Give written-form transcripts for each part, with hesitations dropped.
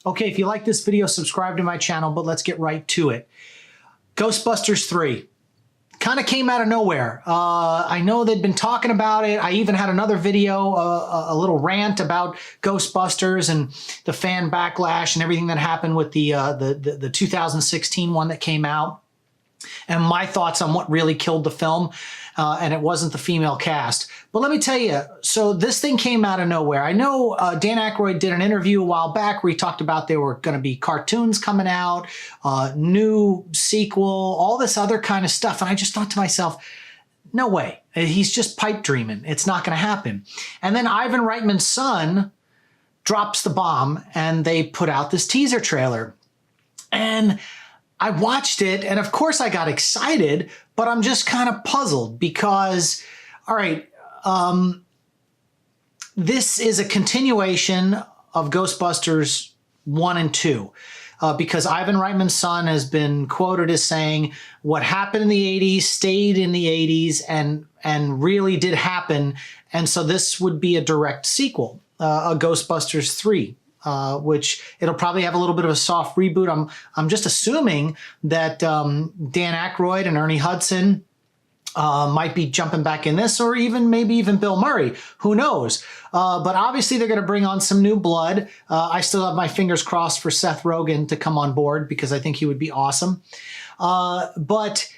Okay, if you like this video, subscribe to my channel, but let's get right to it. Ghostbusters 3. Kind of came out of nowhere. I know they'd been talking about it. I even had another video, a little rant about Ghostbusters and the fan backlash and everything that happened with the 2016 one that came out, and my thoughts on what really killed the film. And it wasn't the female cast. But let me tell you, so this thing came out of nowhere. I know Dan Aykroyd did an interview a while back where he talked about there were going to be cartoons coming out, new sequel, all this other kind of stuff. And I just thought to myself, no way. He's just pipe dreaming. It's not going to happen. And then Ivan Reitman's son drops the bomb and they put out this teaser trailer. And I watched it, and of course I got excited, but I'm just kind of puzzled because, all right, this is a continuation of Ghostbusters 1 and 2, because Ivan Reitman's son has been quoted as saying what happened in the 80s stayed in the 80s and really did happen, and so this would be a direct sequel, a Ghostbusters 3. Which it'll probably have a little bit of a soft reboot. I'm just assuming that Dan Aykroyd and Ernie Hudson might be jumping back in this, or maybe even Bill Murray. Who knows? But obviously they're going to bring on some new blood. I still have my fingers crossed for Seth Rogen to come on board because I think he would be awesome. But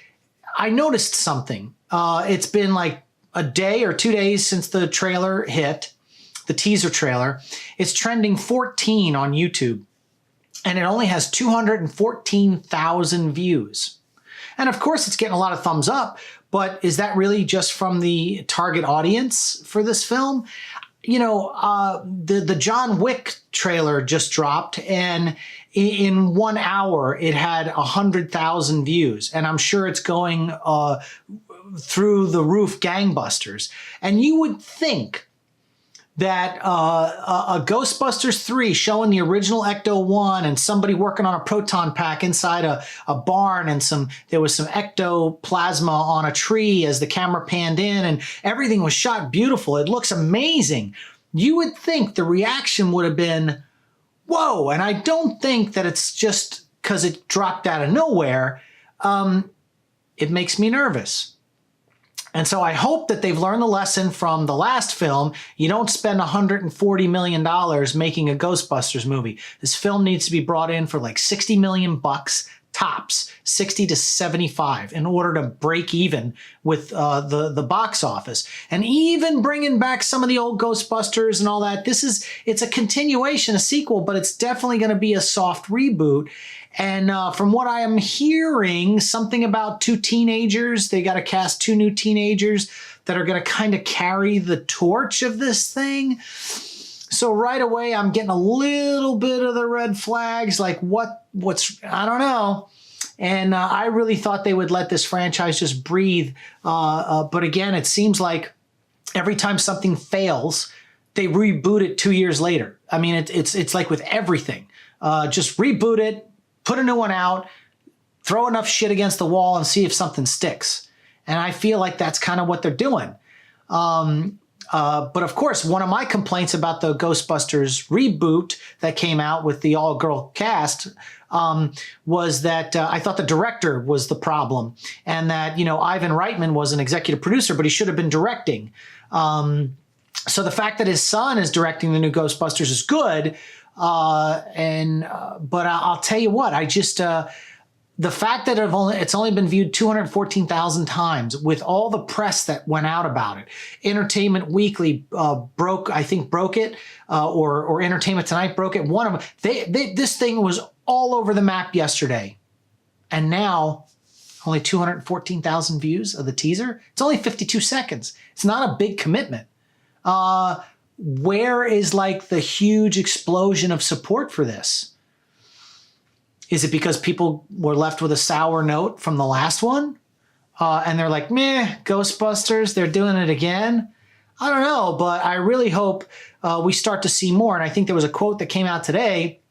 I noticed something. It's been like a day or 2 days since the trailer hit. The teaser trailer. It's trending 14 on YouTube, and it only has 214,000 views. And of course, it's getting a lot of thumbs up, but is that really just from the target audience for this film? You know, the John Wick trailer just dropped, and in 1 hour, it had 100,000 views, and I'm sure it's going through the roof gangbusters. And you would think that a Ghostbusters 3 showing the original Ecto-1 and somebody working on a proton pack inside a barn, and there was some ectoplasma on a tree as the camera panned in, and everything was shot beautiful. It looks amazing. You would think the reaction would have been, whoa, and I don't think that it's just because it dropped out of nowhere. It makes me nervous. And so I hope that they've learned the lesson from the last film. You don't spend $140 million making a Ghostbusters movie. This film needs to be brought in for like 60 million bucks tops, 60 to 75, in order to break even with the box office. And even bringing back some of the old Ghostbusters and all that, it's a continuation, a sequel, but it's definitely going to be a soft reboot. And from what I am hearing, something about 2 teenagers, they got to cast 2 new teenagers that are going to kind of carry the torch of this thing. So right away, I'm getting a little bit of the red flags, like what's, I don't know. And I really thought they would let this franchise just breathe. But again, it seems like every time something fails, they reboot it 2 years later. I mean, it's like with everything. Just reboot it, put a new one out, throw enough shit against the wall and see if something sticks. And I feel like that's kind of what they're doing. But of course, one of my complaints about the Ghostbusters reboot that came out with the all-girl cast was that I thought the director was the problem, and that, you know, Ivan Reitman was an executive producer, but he should have been directing. So the fact that his son is directing the new Ghostbusters is good. But I'll tell you what, I just, the fact that it's only been viewed 214,000 times with all the press that went out about it. Entertainment Weekly broke it, or Entertainment Tonight broke it. One of them, this thing was all over the map yesterday, and now only 214,000 views of the teaser. It's only 52 seconds. It's not a big commitment. Where is like the huge explosion of support for this? Is it because people were left with a sour note from the last one? And they're like, meh, Ghostbusters, they're doing it again? I don't know, but I really hope we start to see more. And I think there was a quote that came out today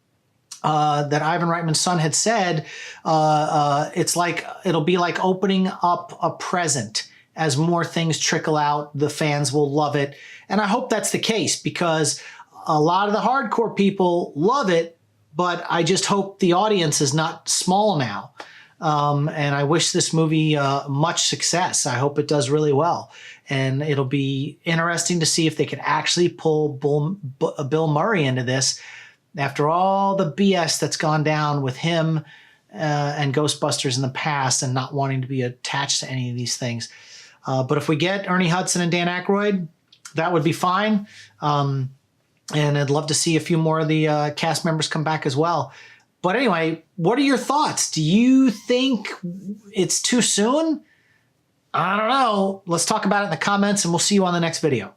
that Ivan Reitman's son had said, it's like, it'll be like opening up a present. As more things trickle out, the fans will love it. And I hope that's the case, because a lot of the hardcore people love it, but I just hope the audience is not small now. And I wish this movie much success. I hope it does really well. And it'll be interesting to see if they could actually pull Bill Murray into this after all the BS that's gone down with him and Ghostbusters in the past and not wanting to be attached to any of these things. But if we get Ernie Hudson and Dan Aykroyd, that would be fine. And I'd love to see a few more of the cast members come back as well. But anyway, what are your thoughts? Do you think it's too soon? I don't know. Let's talk about it in the comments, and we'll see you on the next video.